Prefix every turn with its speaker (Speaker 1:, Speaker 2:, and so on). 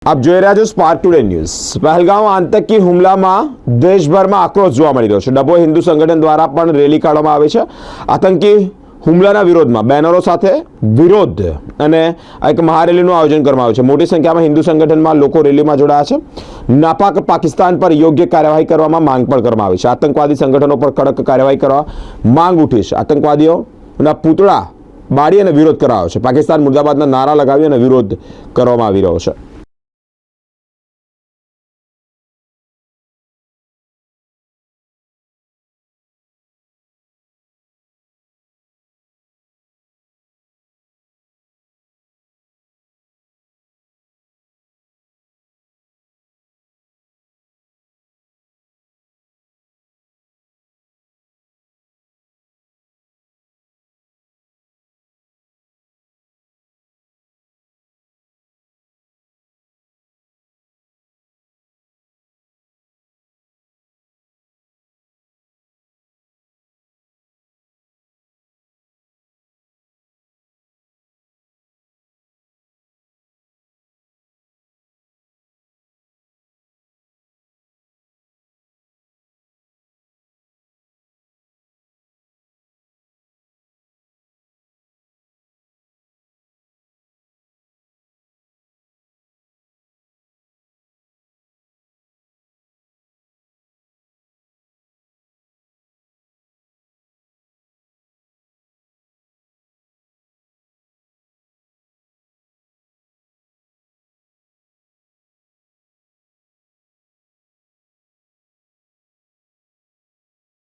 Speaker 1: આપ જોઈ રહ્યા છો સ્પાર્ક ટુડે ન્યૂઝ। પહેલગામ આતંકી હુમલામાં દેશભરમાં આક્રોશ જોવા મળી રહ્યો છે। ડભોઈ હિન્દુ સંગઠન દ્વારા પણ રેલી કાઢવામાં આવે છે। આતંકી હુમલાના વિરોધમાં બેનરો સાથે વિરોધ અને એક મહારેલીનું આયોજન કરવામાં આવ્યું છે। મોટી સંખ્યામાં હિન્દુ સંગઠનમાં લોકો રેલીમાં જોડાયા છે। નાપાક પાકિસ્તાન પર યોગ્ય કાર્યવાહી કરવામાં માંગ પણ કરવામાં આવી છે। આતંકવાદી સંગઠનો પર કડક કાર્યવાહી કરવા માંગ ઉઠી છે। આતંકવાદીઓના પૂતળા બાળી અને વિરોધ કરાયો છે। પાકિસ્તાન મુર્દાબાદના નારા લગાવી અને વિરોધ કરવામાં આવી રહ્યો છે।